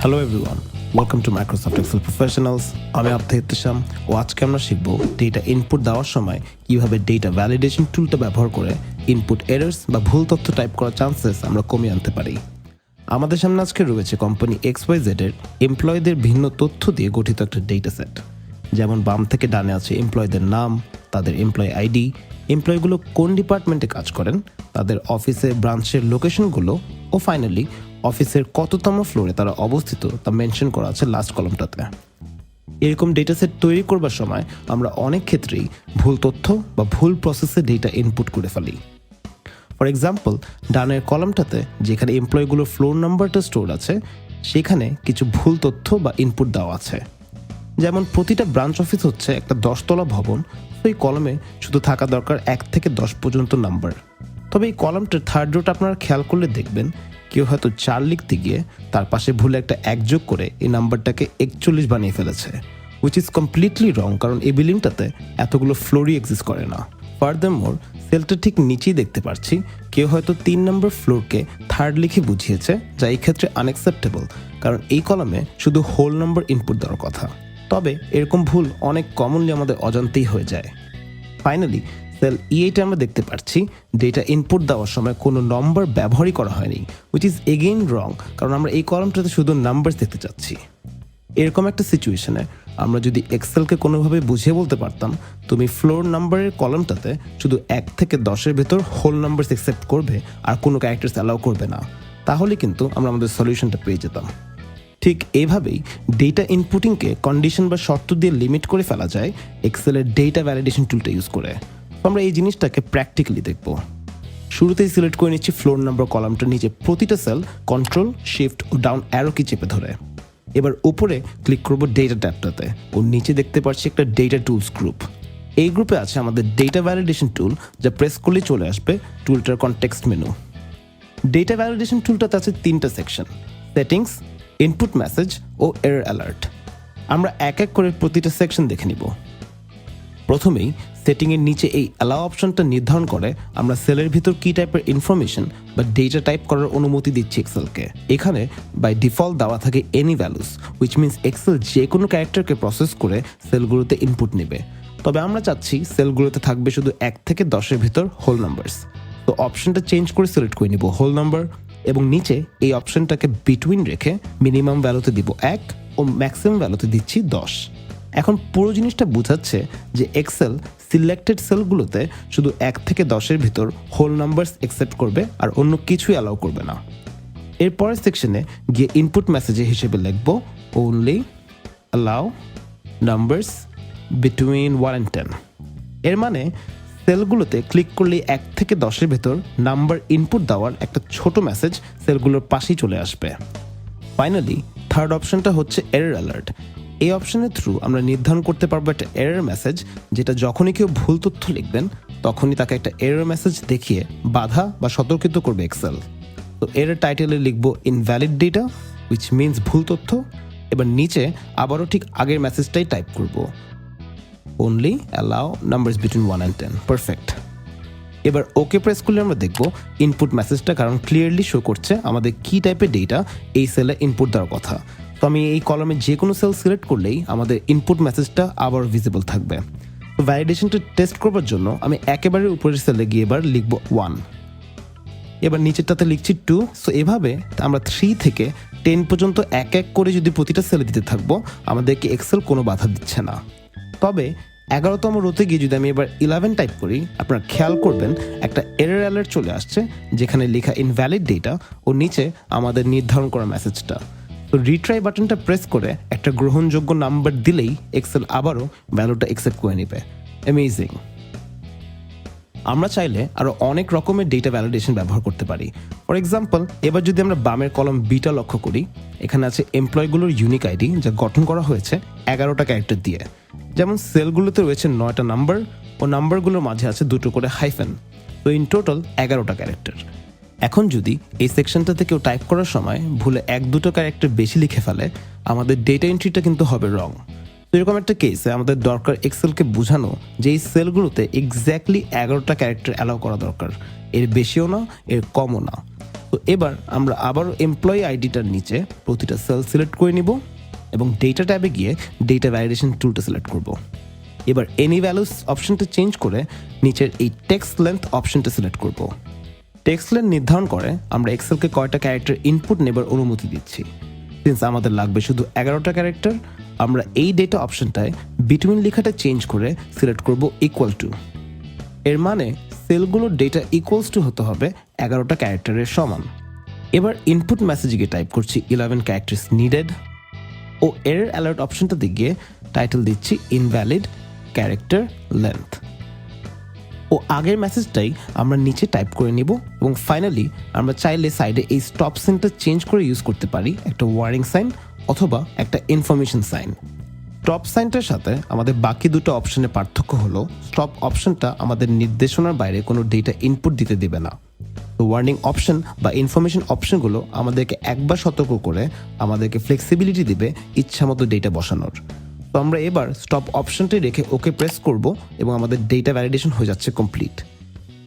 Hello everyone, welcome to Microsoft Excel professionals. আমি আবতার ইত্তেশাম ও আজকে আমরা শিখব ডেটা ইনপুট দেওয়ার সময় কিভাবে ডেটা ভ্যালিডেশন টুলটা ব্যবহার করে ইনপুট এরর্স বা ভুল তথ্য টাইপ করার চান্সেস আমরা কমিয়ে আনতে পারি। আমাদের সামনে আজকে রয়েছে কোম্পানি XYZ এর এমপ্লয়ীদের ভিন্ন তথ্য দিয়ে গঠিত একটা ডেটা সেট। যেমন বাম থেকে ডানে আছে এমপ্লয়ীদের নাম, তাদের এমপ্লয়ি আইডি, এমপ্লয়িগুলো কোন ডিপার্টমেন্টে কাজ করেন, তাদের অফিসের ব্রাঞ্চের লোকেশনগুলো ও ফাইনালি অফিসের কততম ফ্লোরে তারা অবস্থিত তা মেনশন করা আছে লাস্ট কলামটাতে। এরকম ডেটা সেট তৈরি করবার সময় আমরা অনেক ক্ষেত্রেই ভুল তথ্য বা ভুল প্রসেসে ডেটা ইনপুট করে ফেলি। ফর এক্সাম্পল, ডানের কলামটাতে যেখানে এমপ্লয়িগুলোর ফ্লোর নাম্বারটা স্টোর আছে সেখানে কিছু ভুল তথ্য বা ইনপুট দেওয়া আছে। যেমন প্রতিটা ব্রাঞ্চ অফিস হচ্ছে একটা 10তলা ভবন, তো এই কলমে শুধু থাকা দরকার 1 থেকে 10 পর্যন্ত নাম্বার। তবে এই কলামটার থার্ড রোটা আপনারা খেয়াল করলে দেখবেন কেউ হয়তো 4 লিখতে গিয়ে তার পাশে ভুলে একটা 1 যোগ করে এই নাম্বারটাকে 41 বানিয়ে ফেলেছে, উইচ ইজ কমপ্লিটলি রং, কারণ এই বিল্ডিংটাতে এতগুলো ফ্লোরই এক্সিস্ট করে না। ফার্দারমোর, সেলটা ঠিক নিচেই দেখতে পাচ্ছি কেউ হয়তো 3 নম্বর ফ্লোরকে থার্ড লিখে বুঝিয়েছে, যা এই ক্ষেত্রে আনএক্সেপ্টেবল, কারণ এই কলামে শুধু হোল নাম্বার ইনপুট দেওয়ার কথা। তবে এরকম ভুল অনেক কমনলি আমাদের অজান্তেই হয়ে যায়। ফাইনালি সেল E8 আমরা দেখতে পাচ্ছি ডেটা ইনপুট দেওয়ার সময় কোনো নম্বর ব্যবহারই করা হয়নি, উইচ ইজ এগেইন রং, কারণ আমরা এই কলামটাতে শুধু নাম্বার দেখতে চাচ্ছি। এরকম একটা সিচুয়েশনে আমরা যদি এক্সেলকে কোনোভাবে বুঝিয়ে বলতে পারতাম তুমি ফ্লোর নাম্বারের কলামটাতে শুধু 1 থেকে 10-এর ভেতর হোল নাম্বার অ্যাকসেপ্ট করবে আর কোনো ক্যারেক্টার্স অ্যালাউ করবে না, তাহলে কিন্তু আমরা আমাদের সলিউশনটা পেয়ে যেতাম। ঠিক এইভাবেই ডেটা ইনপুটিংকে কন্ডিশন বা শর্ত দিয়ে লিমিট করে ফেলা যায় এক্সেলের ডেটা ভ্যালিডেশন টুলটা ইউজ করে। আমরা এই জিনিসটাকে প্র্যাকটিক্যালি দেখব। শুরুতেই সিলেক্ট করে নিচ্ছি ফ্লোর নাম্বার কলামটার নিচে প্রতিটা সেল কন্ট্রোল শিফট ও ডাউন অ্যারো কি চেপে ধরে। এবার উপরে ক্লিক করব ডেটা ট্যাবটাতে ও নিচে দেখতে পাচ্ছি একটা ডেটা টুলস গ্রুপ। এই গ্রুপে আছে আমাদের ডেটা ভ্যালিডেশন টুল, যা প্রেস করলেই চলে আসবে টুলটার কনটেক্সট মেনু। ডেটা ভ্যালিডেশন টুলটাতে আছে 3টা সেকশন: সেটিংস, ইনপুট মেসেজ ও এরর অ্যালার্ট। আমরা এক এক করে প্রতিটা সেকশন দেখে নিব। প্রথমেই সেটিংয়ের নিচে এই অ্যালাউ অপশনটা নির্ধারণ করে আমরা সেলের ভিতর কি টাইপের ইনফরমেশন বা ডেটা টাইপ করার অনুমতি দিচ্ছি এক্সেলকে। এখানে বাই ডিফল্ট দেওয়া থাকে any values, which means Excel যে কোনো ক্যারেক্টারকে প্রসেস করে সেলগুলোতে ইনপুট নেবে। তবে আমরা চাচ্ছি সেলগুলোতে থাকবে শুধু 1 থেকে 10-এর ভিতর হোল নাম্বারস। তো অপশনটা চেঞ্জ করে সিলেক্ট করে নিব হোল নাম্বার, এবং নিচে এই অপশনটাকে বিটুইন রেখে মিনিমাম ভ্যালুতে দিব 1 ও ম্যাক্সিমাম ভ্যালুতে দিচ্ছি 10। এখন পুরো জিনিসটা বোঝাচ্ছে যে এক্সেল সিলেক্টেড সেলগুলোতে শুধু 1 থেকে 10-এর ভিতর হোল নাম্বারস অ্যাকসেপ্ট করবে আর অন্য কিছুই অ্যালাউ করবে না। এর পরের সেকশনে গিয়ে ইনপুট মেসেজে হিসেবে লিখব only allow numbers between 1 and 10। এর মানে সেলগুলোতে ক্লিক করলেই 1 থেকে 10-এর ভেতর নাম্বার ইনপুট দেওয়ার একটা ছোট মেসেজ সেলগুলোর পাশেই চলে আসবে। ফাইনালি থার্ড অপশনটা হচ্ছে এরর অ্যালার্ট। এই অপশনের থ্রু আমরা নির্ধারণ করতে পারবো একটা এরর মেসেজ, যেটা যখনই কেউ ভুল তথ্য লিখবেন তখনই তাকে একটা এরর মেসেজ দেখিয়ে বাধা বা সতর্কিত করবে এক্সেল। তো এরর টাইটেলে লিখব ইনভ্যালিড ডেটা, উইচ মিনস ভুল তথ্য। এবার নিচে আবারও ঠিক আগের মেসেজটাই টাইপ করব, only allow numbers between 1 and 10। Perfect. এবার ওকে প্রেস করলে আমরা দেখব ইনপুট মেসেজটা, কারণ ক্লিয়ারলি শো করছে আমাদের কি টাইপের ডেটা এই সেলে ইনপুট দেওয়ার কথা। তো আমি এই কলামে যে কোনো সেল সিলেক্ট করলেই আমাদের ইনপুট মেসেজটা আবার ভিজিবল থাকবে। তো ভ্যালিডেশনটা টেস্ট করবার জন্য আমি একেবারে উপরের সেলে গিয়ে এবার লিখব 1, এবার নিচেরটাতে লিখছি 2। সো এভাবে আমরা 3 থেকে 10 পর্যন্ত এক এক করে যদি প্রতিটা সেলে দিতে থাকবো আমাদেরকে এক্সেল কোনো বাধা দিচ্ছে না। তবে 11তম রোতে গিয়ে যদি আমি এবার 11 টাইপ করি, আপনারা খেয়াল করবেন একটা এরর অ্যালার্ট চলে আসছে যেখানে লেখা ইনভ্যালিড ডেটা ও নিচে আমাদের নির্ধারণ করা মেসেজটা। তো রিট্রাই বাটনটা প্রেস করে একটা গ্রহণযোগ্য নাম্বার দিলেই এক্সেল আবারও ভ্যালুটা অ্যাকসেপ্ট করে নেবে। অ্যামেজিং। আমরা চাইলে আরও অনেক রকমের ডেটা ভ্যালিডেশন ব্যবহার করতে পারি। ফর এক্সাম্পল, এবার যদি আমরা বামের কলম বিটা লক্ষ্য করি, এখানে আছে এমপ্লয়গুলোর ইউনিক আইডি, যা গঠন করা হয়েছে 11টা ক্যারেক্টার দিয়ে। যেমন সেলগুলোতে রয়েছে 9টা নাম্বার ও নাম্বারগুলোর মাঝে আছে 2টো করে হাইফেন। তো ইন টোটাল 11টা ক্যারেক্টার। এখন যদি এই সেকশনটাতে কেউ টাইপ করার সময় ভুলে 1-2টো ক্যারেক্টার বেশি লিখে ফেলে, আমাদের ডেটা এন্ট্রিটা কিন্তু হবে রং। তো এরকম একটা কেসে আমাদের দরকার এক্সেলকে বোঝানো যে এই সেলগুলোতে এক্স্যাক্টলি 11টা ক্যারেক্টার অ্যালাউ করা দরকার, এর বেশিও না এর কমও না। তো এবার আমরা আবারও এমপ্লয়ি আইডিটার নিচে প্রতিটা সেল সিলেক্ট করে নিব এবং ডেটা ট্যাবে গিয়ে ডেটা ভ্যালিডেশন টুলটা সিলেক্ট করব। এবার এনি ভ্যালুস অপশনটা চেঞ্জ করে নিচের এই টেক্সট লেন্থ অপশনটা সিলেক্ট করব। টেক্সট লেন্থ নির্ধারণ করে আমরা এক্সেলকে কয়টা ক্যারেক্টার ইনপুট নেবার অনুমতি দিচ্ছি। সিন্স আমাদের লাগবে শুধু 11টা ক্যারেক্টার, আমরা এই ডেটা অপশনটায় বিটুইন লেখাটা চেঞ্জ করে সিলেক্ট করব ইকুয়াল টু। এর মানে সেলগুলোর ডেটা ইকুয়ালস টু হতে হবে 11টা ক্যারেক্টারের সমান। এবার ইনপুট মেসেজে গিয়ে টাইপ করছি 11 ক্যারেক্টার্স নিডেড ও এরর অ্যালার্ট অপশনটাতে গিয়ে টাইটেল দিচ্ছি ইনভ্যালিড ক্যারেক্টার লেন্থ। ও আগের মেসেজটাই আমরা নিচে টাইপ করে নিব এবং ফাইনালি আমরা চাইলে সাইডে এই স্টপ সাইনটা চেঞ্জ করে ইউজ করতে পারি একটা ওয়ার্নিং সাইন অথবা একটা ইনফরমেশন সাইন। স্টপ সাইনটার সাথে আমাদের বাকি দুটো অপশনের পার্থক্য হলো স্টপ অপশনটা আমাদের নির্দেশনার বাইরে কোনো ডেটা ইনপুট দিতে দেবে না। তো ওয়ার্নিং অপশন বা ইনফরমেশন অপশনগুলো আমাদেরকে একবার সতর্ক করে আমাদেরকে ফ্লেক্সিবিলিটি দিবে ইচ্ছামতো ডেটা বসানোর। তো আমরা এবার স্টপ অপশনটি রেখে ওকে প্রেস করব এবং আমাদের ডেটা ভ্যালিডেশন হয়ে যাচ্ছে কমপ্লিট।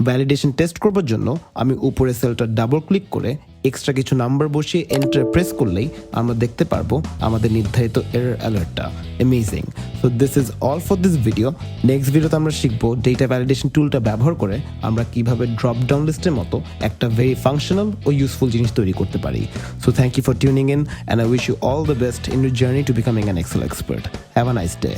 ভ্যালিডেশন টেস্ট করবার জন্য আমি উপরে সেলটা ডাবল ক্লিক করে এক্সট্রা কিছু নাম্বার বসিয়ে এন্টার প্রেস করলেই আমরা দেখতে পারবো আমাদের নির্ধারিত এরর অ্যালার্টটা। Amazing. So this is all for this video. Next ভিডিওতে আমরা শিখবো ডেটা ভ্যালিডেশন টুলটা ব্যবহার করে আমরা কিভাবে ড্রপ ডাউন লিস্টের মতো একটা ভেরি ফাংশনাল ও ইউজফুল জিনিস তৈরি করতে পারি। So thank you for tuning in and I wish you all the best in your journey to becoming an Excel expert. Have a nice day.